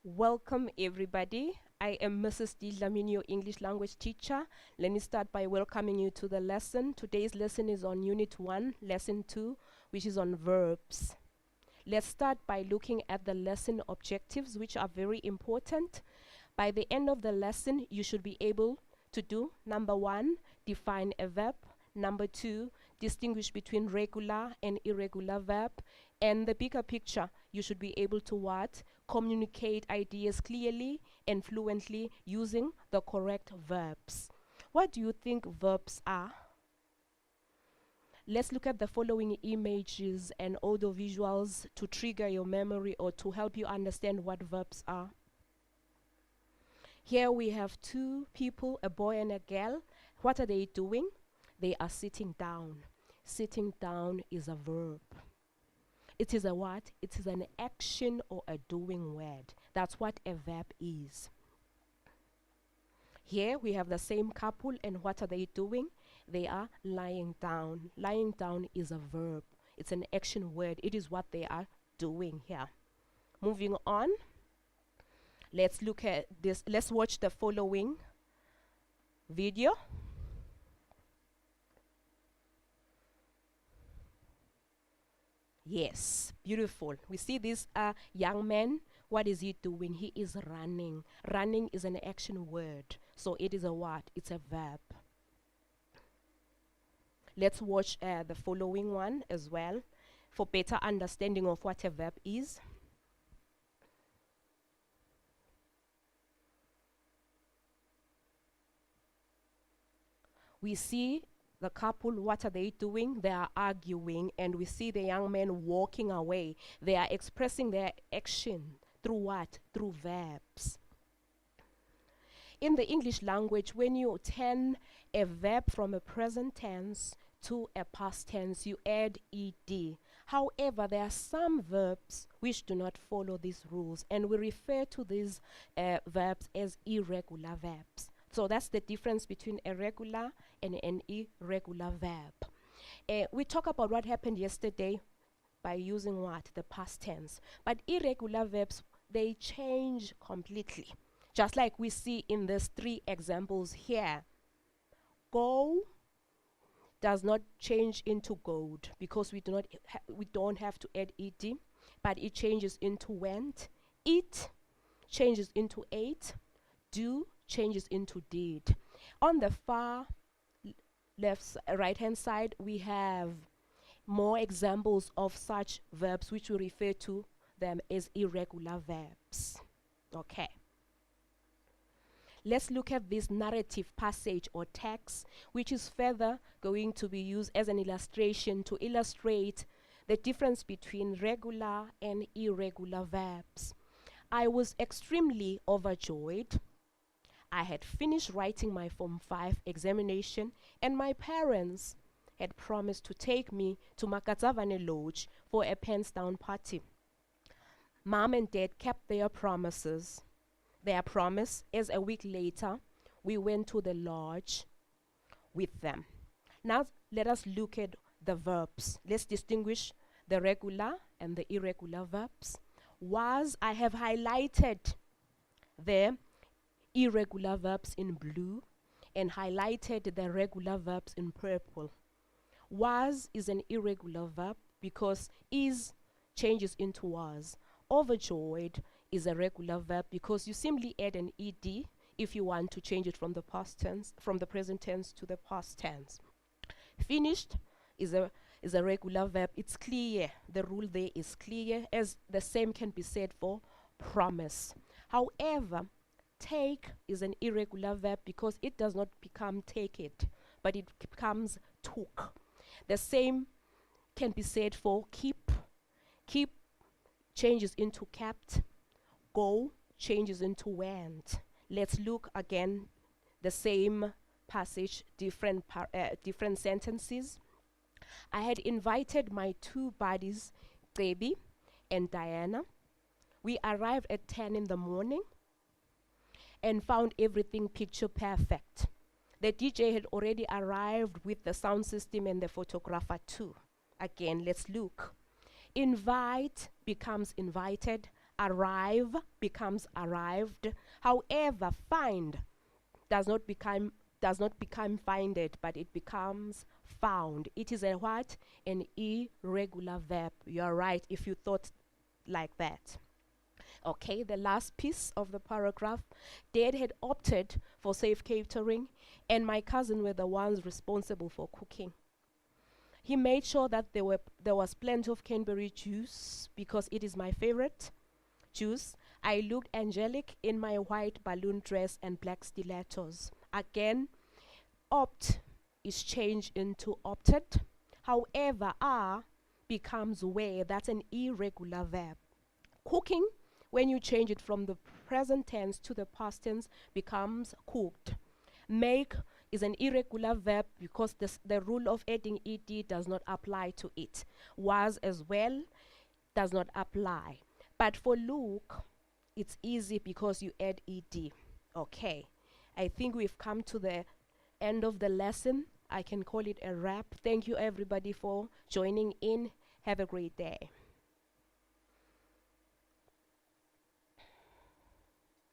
Welcome everybody. I am Mrs. D. Dlamini, your English language teacher. Let me start by welcoming you to the lesson. Today's lesson is on Unit 1, Lesson 2, which is on verbs. Let's start by looking at the lesson objectives, which are very important. By the end of the lesson, you should be able to do, number 1, define a verb. Number 2, distinguish between regular and irregular verb. And the bigger picture, you should be able to what? Communicate ideas clearly and fluently using the correct verbs. What do you think verbs are? Let's look at the following images and audio visuals to trigger your memory or to help you understand what verbs are. Here we have two people, a boy and a girl. What are they doing? They are sitting down. Sitting down is a verb. It is a what? It is an action or a doing word. That's what a verb is. Here we have the same couple, and what are they doing? They are lying down. Lying down is a verb. It's an action word. It is what they are doing here. Moving on. Let's look at this. Let's watch the following video. Yes, beautiful. We see this young man. What is he doing? He is running. Running is an action word. So it is a what? It's a verb. Let's watch the following one as well for better understanding of what a verb is. We see the couple, what are they doing? They are arguing, and we see the young man walking away. They are expressing their action through what? Through verbs. In the English language, when you turn a verb from a present tense to a past tense, you add ed. However, there are some verbs which do not follow these rules, and we refer to these verbs as irregular verbs. So that's the difference between a regular and an irregular verb. We talk about what happened yesterday by using what? The past tense. But irregular verbs, they change completely. Just like we see in these three examples here. Go does not change into gold because we don't have to add ed, but it changes into went. Eat changes into ate. Do changes into did. On the far right hand side, we have more examples of such verbs which we refer to them as irregular verbs. Okay. Let's look at this narrative passage or text, which is further going to be used as an illustration to illustrate the difference between regular and irregular verbs. I was extremely overjoyed. I had finished writing my Form 5 examination, and my parents had promised to take me to Makatavane Lodge for a pens down party. Mom and Dad kept their promise, as a week later, we went to the lodge with them. Now, let us look at the verbs. Let's distinguish the regular and the irregular verbs. Was, I have highlighted the irregular verbs in blue and highlighted the regular verbs in purple. Was is an irregular verb because is changes into was. Overjoyed is a regular verb because you simply add an ed if you want to change it from the past tense, from the present tense to the past tense. Finished is a regular verb. It's clear. The rule there is clear, as the same can be said for promise. However, take is an irregular verb because it does not become take it, but it becomes took. The same can be said for keep. Keep changes into kept. Go changes into went. Let's look again the same passage, different sentences. I had invited my two buddies, Debbie and Diana. We arrived at 10 in the morning and found everything picture perfect. The DJ had already arrived with the sound system and the photographer too. Again, let's look. Invite becomes invited. Arrive becomes arrived. However, find does not become finded, but it becomes found. It is a what? An irregular verb. You are right if you thought like that. Okay, the last piece of the paragraph. Dad had opted for safe catering, and my cousin were the ones responsible for cooking. He made sure that there was plenty of Canberry juice because it is my favorite juice. I looked angelic in my white balloon dress and black stilettos. Again, opt is changed into opted. However, are becomes were. That's an irregular verb. Cooking, when you change it from the present tense to the past tense, becomes cooked. Make is an irregular verb because the rule of adding ed does not apply to it. Was as well does not apply. But for look, it's easy because you add ed. Okay, I think we've come to the end of the lesson. I can call it a wrap. Thank you everybody for joining in. Have a great day.